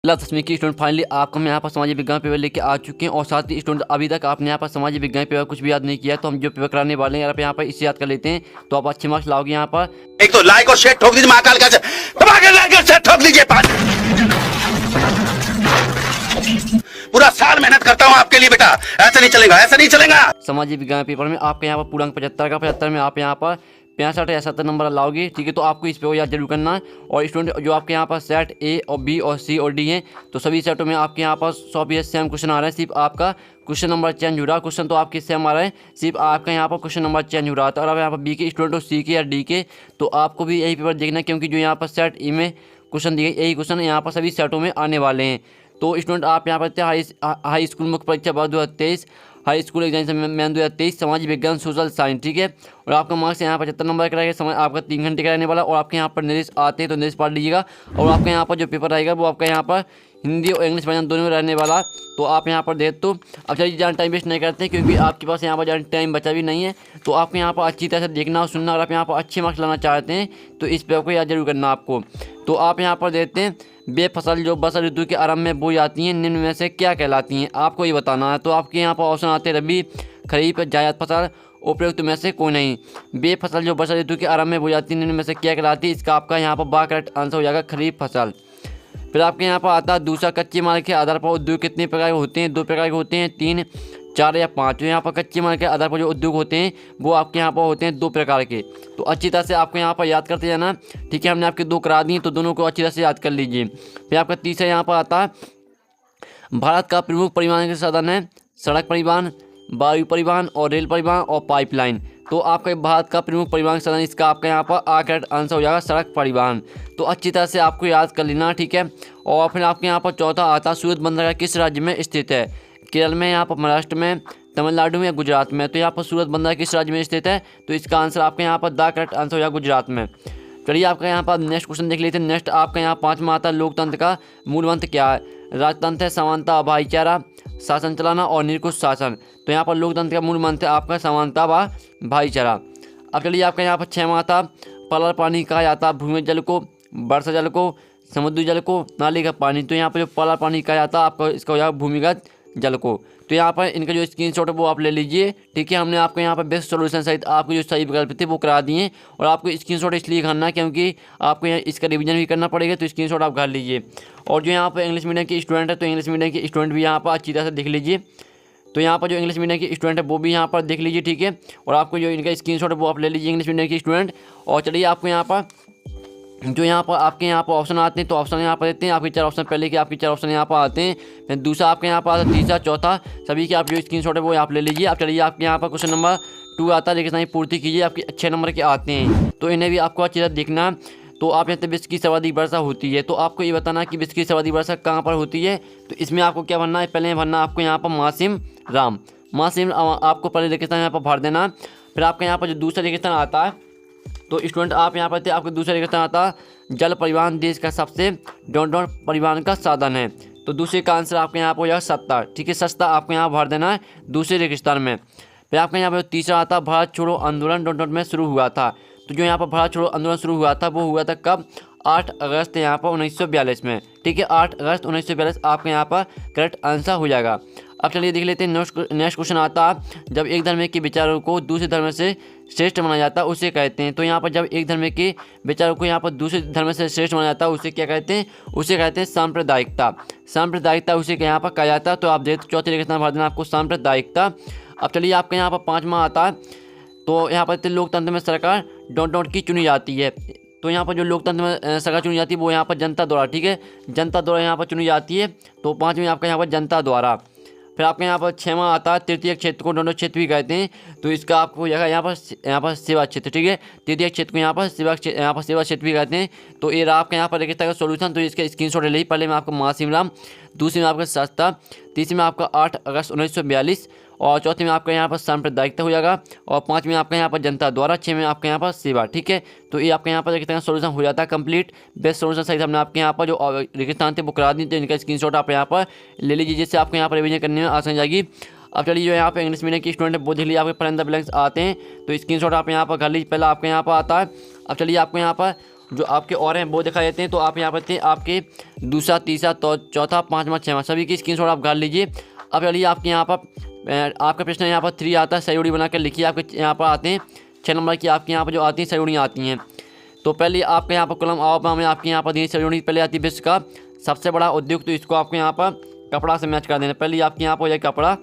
10वीं की student finally आपको हम यहाँ पर सामाजिक विज्ञान पेपर लेके आ चुके हैं और साथ ही स्टूडेंट अभी तक आपने यहाँ पर सामाजिक विज्ञान पेपर कुछ भी याद नहीं किया, तो हम जो पेपर कराने वाले हैं आप यहाँ पर इसे याद कर लेते हैं तो आप अच्छे मार्क्स लाओगे। यहाँ पर एक तो लाइक और शेयर ठोक दीजिए, महाकाल का लाइक और शेयर ठोक दीजिए। पूरा साल मेहनत करता हूँ आपके लिए बेटा, ऐसा नहीं चलेगा, ऐसा नहीं चलेगा। सामाजिक विज्ञान पेपर में आपके यहाँ पर पूर्णांक 75 में आप यहाँ पर 65 या 70 नंबर लाओगे, ठीक है। तो आपको इस पे याद जरूर करना है। और स्टूडेंट जो आपके यहाँ पर सेट ए और बी और सी और डी हैं, तो सभी सेटों में आपके यहाँ पर 100% सेम क्वेश्चन आ रहा है, सिर्फ आपका क्वेश्चन नंबर चेंज हो रहा है। क्वेश्चन तो आपके सेम आ रहा है, सिर्फ आपका यहाँ पर क्वेश्चन नंबर चेंज हो रहा है। तो अगर यहाँ पर बी के स्टूडेंट हो, सी के या डी के, तो आपको भी यही पेपर देखना है, क्योंकि जो यहाँ पर सेट ई में क्वेश्चन दिए यही क्वेश्चन यहाँ पर सभी सेटों में आने वाले हैं। तो स्टूडेंट आप यहाँ पर हाई स्कूल मुख्य परीक्षा वर्ष 2023, हाई स्कूल एग्जामिनेशन मैन 2023, समाज विज्ञान सोशल साइंस, ठीक है। और आपका मार्क्स यहाँ पर 75 नंबर का रहेगा, समय आपका 3 घंटे का रहने वाला। और आपके यहाँ पर निर्देश आते हैं तो निर्देश पढ़ लीजिएगा। और आपके यहाँ पर जो पेपर रहेगा वो आपका यहाँ पर हिंदी और इंग्लिश वर्जन दोनों में रहने वाला। तो आप यहाँ पर देख, तो अब चलिए ज़्यादा टाइम वेस्ट नहीं करते, क्योंकि आपके पास यहाँ पर ज़्यादा टाइम बचा भी नहीं है। तो आपको यहाँ पर अच्छी तरह से देखना और सुनना। अगर आप यहाँ पर अच्छे मार्क्स लाना चाहते हैं तो इस पेपर को याद जरूर करना आपको। तो आप यहाँ पर देखते हैं, बेफसल जो बरसात ऋतु के आरंभ में बोई जाती हैं, निम्न में से क्या कहलाती हैं, आपको ये बताना है। तो आपके यहाँ पर ऑप्शन आते हैं रबी, खरीफ, जायद फसल, उपयुक्त में से कोई नहीं। बेफसल जो बरसात ऋतु के आरंभ में बोई जाती है, निम्न में से क्या कहलाती है, इसका आपका यहाँ पर बा करेक्ट आंसर हो जाएगा खरीफ फसल। फिर आपके यहाँ पर आता है दूसरा, कच्चे माल के आधार पर उद्योग कितने प्रकार के होते हैं, 2 प्रकार के होते हैं, 3, 4 या 5। तो यहाँ पर कच्चे माल के आधार पर जो उद्योग होते हैं वो आपके यहाँ पर होते हैं 2 प्रकार के। तो अच्छी तरह से आपको यहाँ पर याद करते जाना, ठीक है। हमने आपके 2 करा दी, तो दोनों को अच्छी तरह से याद कर लीजिए। फिर आपका तीसरा यहाँ पर आता है, भारत का प्रमुख परिवहन के साधन है सड़क परिवहन, वायु परिवहन और रेल परिवहन और पाइपलाइन। तो आपका भारत का प्रमुख परिवहन साधन, इसका आपका यहाँ पर करेक्ट आंसर हो जाएगा सड़क परिवहन। तो अच्छी तरह से आपको याद कर लेना, ठीक है। और फिर आपके यहाँ पर चौथा आता है, सूरत बंदरगाह किस राज्य में स्थित है, केरल में, यहाँ पर महाराष्ट्र में, तमिलनाडु में या गुजरात में। तो यहाँ पर सूरत बंदरगाह किस राज्य में स्थित है, तो इसका आंसर आपके यहाँ पर द करेक्ट आंसर हो जाएगा गुजरात में। चलिए आपका यहाँ पर नेक्स्ट क्वेश्चन देख लेते हैं। नेक्स्ट आपका यहाँ 5वां आता है, लोकतंत्र का मूल मंत्र क्या है, राजतंत्र है, समानता, भाईचारा, शासन चलाना और निरंकुश शासन। तो यहाँ पर लोकतंत्र का मूल मंत्र आपका समानता व भाईचारा। अब चलिए आपका यहाँ पर 6वां आता, पलल पानी कहा जाता है भूमि जल को, वर्षा जल को, समुद्री जल को, नाली का पानी। तो यहाँ पर जो पलल पानी कहा जाता है आपका, इसका हो जाएगा भूमिगत जल को। तो यहाँ पर इनका जो स्क्रीनशॉट है वो आप ले लीजिए, ठीक है। हमने आपको यहाँ पर बेस्ट सॉल्यूशन सहित आपको जो सही विकल्प थे वो करा दिए। और आपको स्क्रीनशॉट इसलिए करना है क्योंकि आपको यहाँ इसका रिवीजन भी करना पड़ेगा, तो स्क्रीनशॉट आप कर लीजिए। और जो यहाँ पर इंग्लिश मीडियम के स्टूडेंट है, तो इंग्लिश मीडियम के स्टूडेंट भी यहाँ पर अच्छी तरह से देख लीजिए। तो यहाँ पर जो इंग्लिश मीडियम के स्टूडेंट है वो भी यहाँ पर देख लीजिए, ठीक है। और आपको जो इनका स्क्रीनशॉट है वो आप ले लीजिए इंग्लिश मीडियम के स्टूडेंट। और चलिए आपको यहाँ पर जो यहाँ पर आपके यहाँ पर ऑप्शन आते हैं, तो ऑप्शन यहाँ पर देते हैं आपके 4 ऑप्शन, पहले के आपके 4 ऑप्शन यहाँ पर आते हैं। फिर दूसरा आपके यहाँ पर आता है, तीसरा, चौथा, सभी के आप जो स्क्रीनशॉट है वो आप ले लीजिए। आप चलिए आपके यहाँ पर क्वेश्चन नंबर 2 आता है, रेगिस्तानी पूर्ति कीजिए, आपके 6 नंबर के आते हैं। तो इन्हें भी आपको अच्छी तरह देखना। तो आप यहाँ विश्व की सर्वाधिक वर्षा होती है, तो आपको ये बताना कि विश्व की सर्वाधिक वर्षा कहाँ पर होती है। तो इसमें आपको क्या भरना है, पहले भरना आपको यहाँ पर मासिम राम, मासिम आपको पहले रेगिस्तान यहाँ पर भर देना। फिर आपका यहाँ पर जो दूसरा रेगिस्तान आता है, तो स्टूडेंट आप यहाँ पर आपको दूसरा रेगिस्तान आता है, जल परिवहन देश का सबसे डॉट परिवहन का साधन है। तो दूसरे का आंसर आपके यहाँ पर हो जाएगा सत्ता, ठीक है। सस्ता आपको यहाँ भर देना है दूसरे रेगिस्तान में। फिर आपके यहाँ पर तीसरा आता है, भारत छोड़ो आंदोलन डॉट में शुरू हुआ था। तो जो यहाँ पर भारत छोड़ो आंदोलन शुरू हुआ था वो हुआ था कब, 8 अगस्त यहाँ पर 1942 में, ठीक है। 8 अगस्त 1942 आपका यहाँ पर करेक्ट आंसर हो जाएगा। अब चलिए देख लेते हैं नेक्स्ट क्वेश्चन आता है, जब एक धर्म के विचारों को दूसरे धर्म से श्रेष्ठ माना जाता है उसे कहते हैं। तो यहाँ पर जब एक धर्म के विचारों को यहाँ पर दूसरे धर्म से श्रेष्ठ माना जाता है उसे क्या कहते हैं, उसे कहते हैं सांप्रदायिकता। सांप्रदायिकता उसे यहाँ पर कहा जाता है। तो आप देखते चौथे रेगिस्तान भर देना आपको सांप्रदायिकता। अब चलिए आपके यहाँ पर 5वां आता है, तो यहाँ पर लोकतंत्र में सरकार डॉट की चुनी जाती है। तो यहाँ पर जो लोकतंत्र में सरकार चुनी जाती है वो यहाँ पर जनता द्वारा, ठीक है, जनता द्वारा यहाँ पर चुनी जाती है। तो 5वें आपका यहाँ पर जनता द्वारा। फिर आपके यहाँ पर 6वां आता है, तृतीय क्षेत्र को डॉट क्षेत्र भी कहते हैं। तो इसका आपको यहाँ पर सेवा क्षेत्र, ठीक है। तृतीय क्षेत्र को यहाँ पर सेवा क्षेत्र भी कहते हैं। तो ये आपका यहाँ पर रेगिस्तान का सोल्यूशन। तो इसका स्क्रीनशॉट ले लीजिए। पहले में आपका मासिम राम, दूसरे में आपका सस्ता, तीसरे में आपका 8 अगस्त 1942 और चौथे में आपका यहाँ पर सांप्रदायिकता हो जाएगा और 5 में आपका यहाँ पर जनता द्वारा, 6 में आपका यहाँ पर सेवा, ठीक है। तो ये आपका यहाँ पर रेगिस्तान का सोल्यूशन हो जाता है कंप्लीट। बेस्ट सोल्यूशन सहित हमने आपके यहाँ पर जो रेगिस्तान थे वो करा दी। तो इनका स्क्रीनशॉट आप यहाँ पर ले लीजिए, जिससे आपको यहाँ पर रिवीजन करने में आसान जाएगी। अब चलिए जो यहाँ पर इंग्लिश मीडियम के स्टूडेंट है वो देख लीजिए, आपके फिल इन द ब्लैंक्स आते हैं। तो स्क्रीनशॉट आप यहाँ पर कर लीजिए। पहला आपके यहाँ पर आता है, अब चलिए आपको यहाँ पर जो आपके और हैं वो दिखाई देते हैं। तो आप यहाँ पर आपके दूसरा, तीसरा, चौथा, पाँचवा, छठवां सभी की स्क्रीनशॉट आप गाड़ लीजिए। अब चलिए आपके यहाँ पर आपका प्रश्न यहाँ पर 3 आता है, सही जोड़ी बना कर लिखिए। आपके यहाँ पर आते हैं 6 नंबर की आपके यहाँ पर जो आती हैं सही जोड़ियाँ आती हैं। तो पहले आपके यहाँ पर कॉलम आओ में आपके यहाँ पर दी सही जोड़ी पहले आती है विश्व का सबसे बड़ा उद्योग, तो इसको आपको यहाँ पर कपड़ा से मैच कर देना। पहले आपके यहाँ पर हो जाए कपड़ा,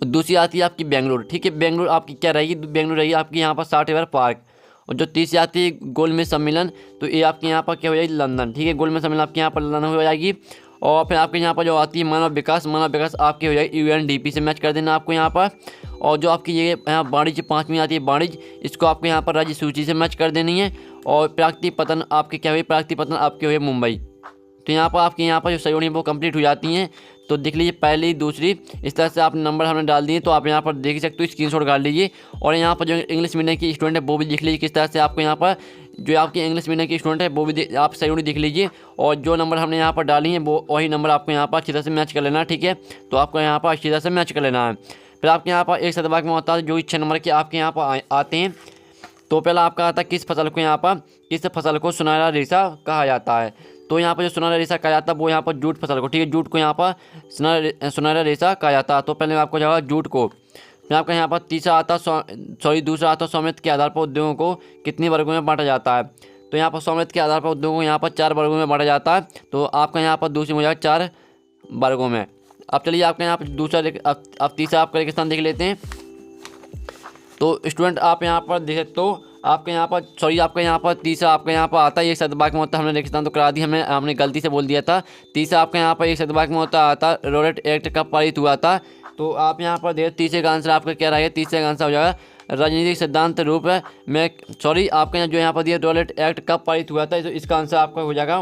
दूसरी आती है आपकी बेंगलुरु। ठीक है, बेंगलुरु आपकी क्या रहेगी, बेंगलुरु रहेगी आपकी यहाँ पर 60 रिवर पार्क। और जो तीसरी आती है गोलमेज सम्मेलन, तो ये आपके यहाँ पर क्या हो जाएगी, लंदन। ठीक है, गोलमेज सम्मेलन आपके यहाँ पर लंदन हो जाएगी। और फिर आपके यहाँ पर जो आती है मानव विकास आपकी हो जाएगी UNDP से मैच कर देना आपको यहाँ पर। और जो आपकी ये यहाँ वाणिज्य 5वीं आती है वाणिज्य, इसको आपको यहाँ पर राज्य सूची से मैच कर देनी है। और प्राकृतिक पतन आपके क्या हुई, प्राकृतिक पतन आपके हुए मुंबई। तो यहाँ पर आपके यहाँ पर जो सही जोड़ी वो कंप्लीट हो जाती हैं। तो देख लीजिए पहली, दूसरी, इस तरह से आप नंबर हमने डाल दिए। तो आप यहाँ पर देख सकते हो, स्क्रीनशॉट डाल लीजिए। और यहाँ पर जो इंग्लिश मीडियम की स्टूडेंट है वो भी देख लीजिए किस तरह से आपको यहाँ पर जो आपकी इंग्लिश मीडियम की स्टूडेंट है वो भी आप सही जोड़ी देख लीजिए। और जो नंबर हमने यहाँ पर डाली हैं वो वही नंबर आपको यहाँ पर अच्छी तरह से मैच कर लेना है। ठीक है, तो आपको यहाँ पर अच्छी तरह से मैच कर लेना है। फिर आपके यहाँ पर एक शतभाग में होता है जो 6 नंबर के आपके यहाँ पर आते हैं। तो पहला आपका आता है किस फसल को यहाँ पर, किस फसल को सुनहरा रेशा कहा जाता है। तो यहाँ पर जो सुनहरा रेशा कहा जाता है वो यहाँ पर जूट फसल को। ठीक है, जूट को यहाँ पर सुनहरा रेशा कहा जाता है। तो पहले आपको जगह जूट को। फिर आपका यहाँ पर तीसरा आता दूसरा आता स्वामित्व के आधार पर उद्योगों को कितने वर्गों में बांटा जाता है। तो यहाँ पर स्वामित्व के आधार पर उद्योगों को यहाँ पर 4 वर्गों में बांटा जाता है। तो आपका यहाँ पर दूसरी हो जाएगा 4 वर्गों में। अब चलिए आपका यहाँ पर दूसरा अब तीसरा आप रेगिस्तान देख लेते हैं। तो स्टूडेंट आप यहाँ पर देख सकते हो, आपके यहाँ पर आपका यहाँ पर तीसरा आपका यहाँ पर आता है एक शतभाग में होता है। हमने रेगिस्तान तो करा दी, हमने गलती से बोल दिया था। तीसरा आपका यहाँ पर एक शतभाग में होता आता रोलेट एक्ट कब पारित हुआ था। तो आप यहाँ पर देख तीसरे का आंसर आपका क्या रहेगा, तीसरे का आंसर हो जाएगा राजनीतिक सिद्धांत रूप में आपके यहाँ जो यहाँ पर दिया रोलेट एक्ट कब पारित हुआ था। तो इसका आंसर आपका हो जाएगा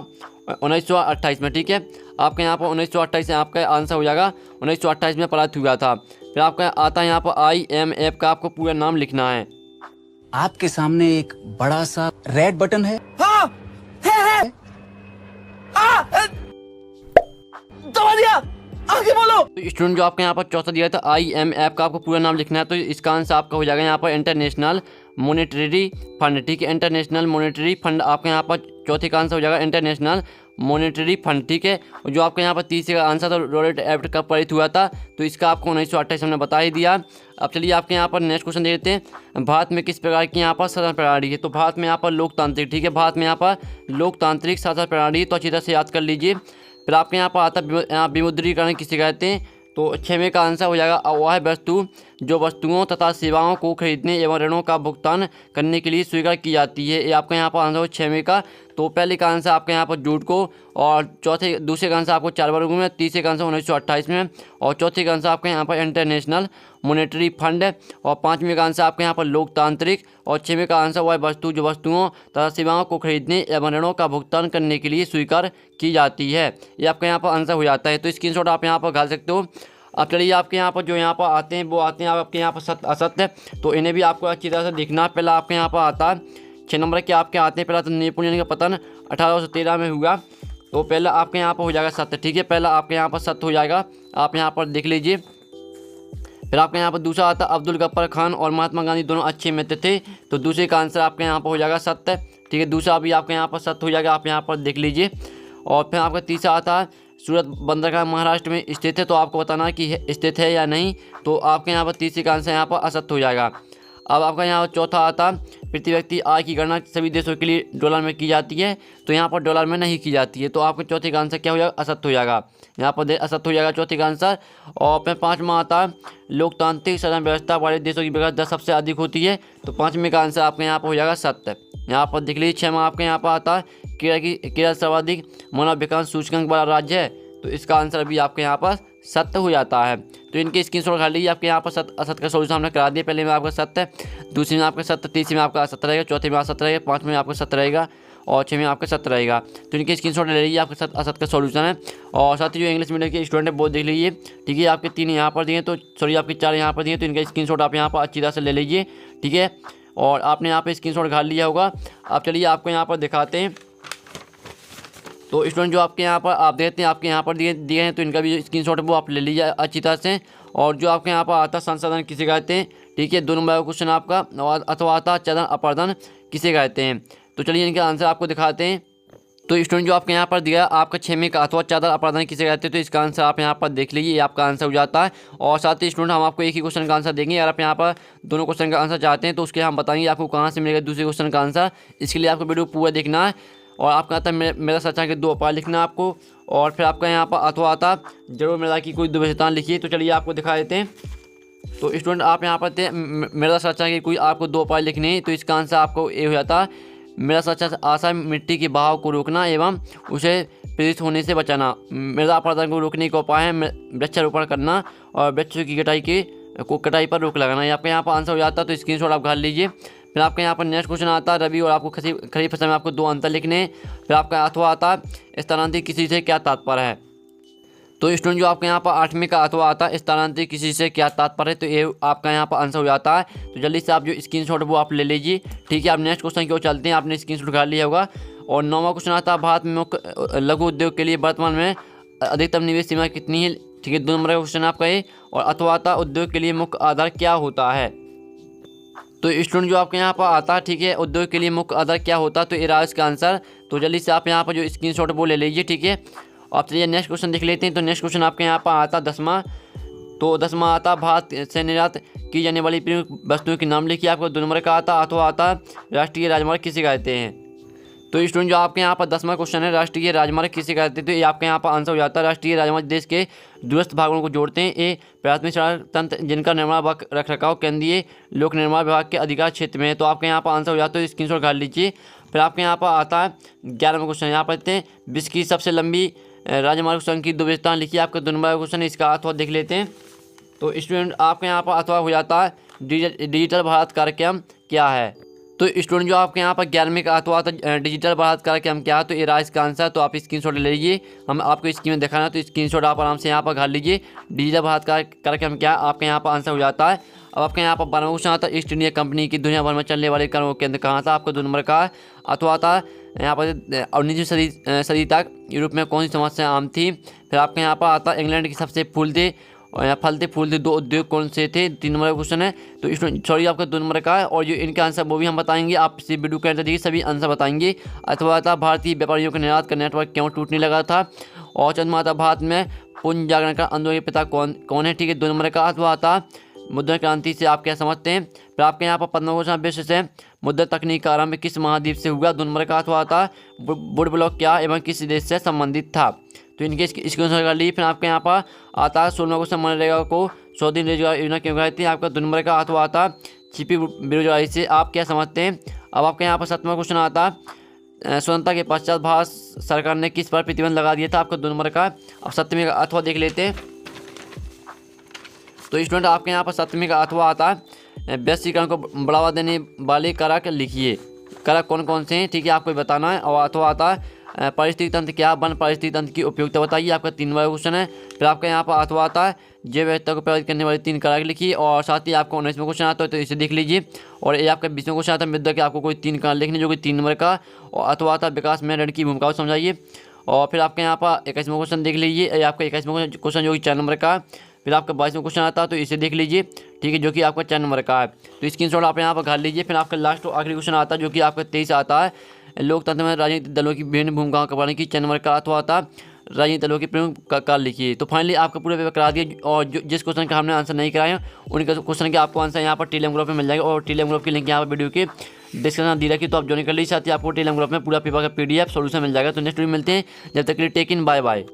1928 में। ठीक है, आपके यहाँ पर 1928 से आपका आंसर हो जाएगा 1928 में पारित हुआ था। फिर आपका आता है यहाँ पर IMF का आपको पूरा नाम लिखना है। आपके सामने एक बड़ा सा रेड बटन है। हाँ, है। दबा दिया, आगे बोलो। तो स्टूडेंट जो आपके यहाँ पर चौथा दिया था IMF का आपको पूरा नाम लिखना है। तो इसका आंसर आपका हो जाएगा यहाँ पर इंटरनेशनल मॉनेटरी फंड। ठीक है, इंटरनेशनल मॉनेटरी फंड आपके यहाँ पर चौथे का आंसर हो जाएगा इंटरनेशनल मॉनेटरी फंड। ठीक है, और जो आपके यहाँ पर तीसरे का आंसर था रोलेट एक्ट कब पारित हुआ था। तो इसका आपको 1928 हमने बता ही दिया। अब चलिए आपके यहाँ पर नेक्स्ट क्वेश्चन देते हैं, भारत में किस प्रकार की यहाँ पर शासन प्रणाली है। तो भारत में यहाँ पर लोकतांत्रिक। ठीक है, भारत में यहाँ पर लोकतांत्रिक शासन प्रणाली, तो अच्छी तरह से याद कर लीजिए। फिर आपके यहाँ पर आता है विमुद्रीकरण किसे कहते हैं। तो 6वें का आंसर हो जाएगा वह वस्तु जो वस्तुओं तथा सेवाओं को खरीदने एवं ऋणों का भुगतान करने के लिए स्वीकार की जाती है। ये आपका यहाँ पर आंसर हो 6वें का। तो पहले का आंसर आपके यहाँ पर जूट को, और दूसरे का आंसर आपको 4 वर्गों में, तीसरे का आंसर 1928 में, और चौथे का आंसर आपके यहाँ पर इंटरनेशनल मॉनेटरी फंड, और 5वें का आंसर आपके यहाँ पर लोकतांत्रिक, और 6वें का आंसर वह वस्तु जो वस्तुओं तथा सेवाओं को खरीदने एवं ऋणों का भुगतान करने के लिए स्वीकार की जाती है। ये आपका यहाँ पर आंसर हो जाता है। तो स्क्रीनशॉट आप यहाँ पर डाल सकते हो। अब चलिए आपके यहाँ पर जो यहाँ पर आते हैं वो आते हैं आपके यहाँ पर सत्य असत्य। तो इन्हें भी आपको अच्छी तरह से देखना। पहला आपके यहाँ पर आता है 6 नंबर के आपके आते हैं। पहला तो नेपोलियन का पतन 1813 में हुआ। तो पहला आपके यहाँ पर हो जाएगा सत्य। ठीक है, पहला आपके यहाँ पर सत्य हो जाएगा, आप यहाँ पर देख लीजिए। फिर आपके यहाँ पर दूसरा आता है अब्दुल गफ्फार खान और महात्मा गांधी दोनों अच्छे मित्र थे। तो दूसरे का आंसर आपके यहाँ पर हो जाएगा सत्य। ठीक है, दूसरा भी आपके यहाँ पर सत्य हो जाएगा, आप यहाँ पर देख लीजिए। और फिर आपका तीसरा आता है सूरत बंदरगाह महाराष्ट्र में स्थित है। तो आपको बताना है कि स्थित है या नहीं। तो आपके यहाँ पर तीसरे का आंसर यहाँ पर असत्य हो जाएगा। अब आपका यहाँ चौथा आता प्रति व्यक्ति आय की गणना सभी देशों के लिए डॉलर में की जाती है। तो यहाँ पर डॉलर में नहीं की जाती है। तो आपके चौथे का आंसर क्या हो जाएगा, असत्य हो जाएगा। यहाँ पर असत्य हो जाएगा चौथे का आंसर। और फिर 5वां आता लोकतांत्रिक शासन व्यवस्था वाले देशों की विकास दर सबसे अधिक होती है। तो 5वें का आंसर आपके यहाँ पर हो जाएगा सत्य। यहाँ पर देख लीजिए। 6वां आपके यहाँ पर आता है केरल सर्वाधिक मानव विकास सूचकांक वाला राज्य है। तो इसका आंसर भी आपके यहाँ पर सत्य हो जाता है। तो इनके स्क्रीनशॉट खा लीजिए। आपके यहाँ पर सत्य असत्य का सोल्यूशन हमने करा दिया। पहले में आपका सत्य, दूसरे में आपका सत्य, तीसरे में आपका असत्य रहेगा, चौथे में असत्य रहेगा, 5वें में आपका सत्य रहेगा, और 6वें में आपका सत्य रहेगा। तो इनके स्क्रीनशॉट ले लीजिए, आपके सत्य असत्य का सोल्यूशन है। और साथ ही जो इंग्लिश मीडियम के स्टूडेंट है वो देख लीजिए। ठीक है, आपके 3 यहाँ पर दिए, तो सॉरी आपके 4 यहाँ पर दिए। तो इनका स्क्रीनशॉट आप यहाँ पर अच्छी तरह से ले लीजिए। ठीक है, और आपने यहाँ पर स्क्रीनशॉट खा लिया होगा। अब चलिए आपको यहाँ पर दिखाते हैं। तो स्टूडेंट जो आपके यहाँ पर आप देखते हैं आपके यहाँ पर दिए हैं। तो इनका भी स्क्रीनशॉट है वो आप ले लीजिए अच्छी तरह से। और जो आपके यहाँ पर आता संसाधन किसे कहते हैं। ठीक है, 2 नंबर का क्वेश्चन आपका। अथवा आता चलन अपर्दन किसे कहते हैं। तो चलिए इनका आंसर आपको दिखाते हैं। तो स्टूडेंट जो आपके यहाँ पर दिया आपका 6 का अथवा चादर अपराधन किसे कहते हैं, तो इसका आंसर आप यहाँ पर देख लीजिए, ये आपका आंसर हो जाता है। और साथ ही स्टूडेंट हम आपको एक ही क्वेश्चन का आंसर देंगे, अगर आप यहाँ पर दोनों क्वेश्चन का आंसर चाहते हैं तो उसके हम बताएंगे आपको कहाँ से मिलेगा दूसरे क्वेश्चन का आंसर। इसके लिए आपको वीडियो पूरा देखना है और आपका आता है मेरा सच्चा के 2 उपाय लिखना है आपको, और फिर आपका यहाँ पर अथवा आता जरूर मेरा की कोई दुविधाएं लिखिए। तो चलिए आपको दिखा देते हैं। तो स्टूडेंट आप यहाँ पर मेरा सच्चा की कोई आपको 2 उपाय लिखने हैं, तो इसका आंसर आपको ये हो जाता है मेरा सच्चा आशा मिट्टी के बहाव को रोकना एवं उसे प्रेरित होने से बचाना। मृदा अपरदन को रोकने का उपाय है वृक्षारोपण करना और वृक्षों की कटाई पर रोक लगाना। ये आपका यहाँ पर आंसर हो जाता है, तो स्क्रीनशॉट आप घाल लीजिए। फिर आपके यहाँ पर नेक्स्ट क्वेश्चन आता है रबी और आपको खरीफ फसल में आपको 2 अंतर लिखने हैं। फिर आपका अथवा आता है स्थानांतरित किसी से क्या तात्पर्य है। तो स्टूडेंट जो आपके यहाँ पर 8वें का अथवा आता है स्थानांतरित किसी से क्या तात्पर्य है, तो ये आपका यहाँ पर आंसर हो जाता है। तो जल्दी से आप जो स्क्रीनशॉट वो आप ले लीजिए, ठीक है। आप नेक्स्ट क्वेश्चन की ओर चलते हैं, आपने स्क्रीनशॉट कर लिया होगा। और 9वां क्वेश्चन आता है भारत में मुख्य लघु उद्योग के लिए वर्तमान में अधिकतम निवेश सीमा कितनी है, ठीक है। 2 नंबर का क्वेश्चन आपका ये। और अथवा आता उद्योग के लिए मुख्य आधार क्या होता है। तो स्टूडेंट जो आपके यहाँ पर आता है, ठीक है, उद्योग के लिए मुख्य आधार क्या होता है, तो ये रहा इसका आंसर। तो जल्दी से आप यहाँ पर जो स्क्रीनशॉट वो ले लीजिए, ठीक है। आप चलिए नेक्स्ट क्वेश्चन देख लेते हैं। तो नेक्स्ट क्वेश्चन आपके यहाँ पर आता 10वां। तो 10वां आता भारत से निर्यात की जाने वाली प्रमुख वस्तुओं के नाम लिखिए। आपको 2 नंबर का आता अथवा आता राष्ट्रीय राजमार्ग किसे कहते हैं। तो स्टूडेंट जो आपके यहाँ पर 10वां क्वेश्चन है राष्ट्रीय राजमार्ग किसे कहते हैं, तो ये आपके यहाँ पर आंसर हो जाता है राष्ट्रीय राजमार्ग देश के दूरस्थ भागों को जोड़ते हैं। ये प्राथमिक सड़क तंत्र जिनका निर्माण व रख रखाव केंद्रीय लोक निर्माण विभाग के अधिकार क्षेत्र में है। तो आपके यहाँ पर आंसर हो जाता है, स्क्रीनशॉट कर लीजिए। फिर आपके यहाँ पर आता है 11वां क्वेश्चन, यहाँ पर हैं विश्व की सबसे लंबी राजमार्ग संघ की 2 विशेषताएं लिखिए। आपका 2 नंबर का क्वेश्चन है, इसका अथवा देख लेते हैं। तो स्टूडेंट आपके यहाँ पर अथवा हो जाता है डिजिटल भारत कार्यक्रम क्या है। तो स्टूडेंट जो आपके यहाँ पर 11वें का अथवा आता डिजिटल भारत कार्यक्रम क्या है, तो ये रहा इसका आंसर। तो आप स्क्रीनशॉट ले लीजिए, हम आपको स्क्रीन में दिखाना, तो स्क्रीनशॉट आप आराम से यहाँ पर घाल लीजिए। डिजिटल भारत कार्यक्रम क्या है, आपके यहाँ पर आंसर हो जाता है। अब आपके यहाँ पर 12वां क्वेश्चन आता है ईस्ट इंडिया कंपनी की दुनिया भर में चलने वाले कर्मों केंद्र कहाँ था। आपको 2 नंबर का अथवा आता यहाँ पर 19वीं सदी तक यूरोप में कौन सी समस्या आम थी। फिर आपके यहाँ पर आता इंग्लैंड की सबसे फलते फूलते 2 उद्योग कौन से थे। 3 नंबर का क्वेश्चन है, तो सॉरी आपका 2 नंबर का है। और जो इनका आंसर वो भी हम बताएंगे, आप इसी वीडियो के अंदर देखिए सभी आंसर बताएंगे। अथवा था भारतीय व्यापारियों के निर्यात का नेटवर्क क्यों टूटने लगा था। और चंद्रमा था भारत में पुनः जागरण का आंदोलन के पिता कौन है, ठीक है। 2 नंबर का अथवा था मुद्रा क्रांति से आप क्या समझते हैं। फिर आपके यहाँ पर 15वां क्वेश्चन विश्व से मुद्रा तकनीक का आरंभ किस महाद्वीप से हुआ। 2 नंबर का अथवा आता वुड ब्लॉक क्या एवं किस देश से संबंधित था। तो इनके इसके अनुसार कर लीजिए। फिर आपके यहाँ पर आता है 16वां क्वेश्चन मनरेगा को 100 दिन रोजगार योजना क्यों कहती है। आपका 2 नंबर का अथवा आता छिपी बेरोजगारी से आप क्या समझते हैं। अब आपके यहाँ पर 7वां क्वेश्चन आता स्वतंत्रता के पश्चात भारत सरकार ने किस पर प्रतिबंध लगा दिया था। आपका 2 नंबर का। अब 7वें का अथवा देख लेते हैं। तो स्टूडेंट आपके यहाँ पर 7वें का अथवा आता है वैश्वीकरण को बढ़ावा देने वाले कारक लिखिए। कारक कौन कौन से हैं, ठीक है, आपको बताना है। और अथवा आता है पारिस्थितिक तंत्र क्या, वन पारिस्थितिक तंत्र की उपयोगिता बताइए। आपका 3 नंबर क्वेश्चन है। फिर आपका यहाँ पर अथवा आता है जैव विविधता को प्रभावित करने वाले 3 कारक लिखिए। और साथ ही आपका 19वां क्वेश्चन आता है, तो इसे देख लीजिए। और ये आपका 20वां क्वेश्चन आता है मृदा के आपको कोई 3 कारक लिखने, जो कि 3 नंबर का। और अथवा आता है विकास में ऋण की भूमिका को समझाइए। और फिर आपके यहाँ पर 21वां क्वेश्चन देख लीजिए, ये आपका 21वां क्वेश्चन जो कि 4 नंबर का। फिर आपका 22वां क्वेश्चन आता है, तो इसे देख लीजिए, ठीक है, जो कि आपका 4 नंबर का है। तो स्क्रीनशॉट आप यहाँ पर घाल लीजिए। फिर आपका लास्ट और आखिरी क्वेश्चन आता है, जो कि आपका 23 आता है लोकतंत्र में राजनीतिक दलों की विभिन्न भूमिकाओं का वर्णन की। 4 नंबर का अथवा आता राजनीतिक दलों के प्रमुख काल लिखिए। तो फाइनली आपका पूरा पेपर करा दिया। और जिस क्वेश्चन का हमने आंसर नहीं कराया उनके क्वेश्चन के आपको आंसर यहाँ पर टेलीग्राम ग्रुप में मिल जाएगा। और टेलीग्राम ग्रुप की लिंक यहाँ पर वीडियो के डिस्क्रिप्शन दी रखी, तो आप ज्वाइन कर लीजिए। साथ ही आपको टेलीग्राम ग्रुप में पूरा पेपर का PDF सॉल्यूशन मिल जाएगा। तो नेक्स्ट वीडियो मिलते हैं, जब तक के लिए टेक इन, बाय बाय।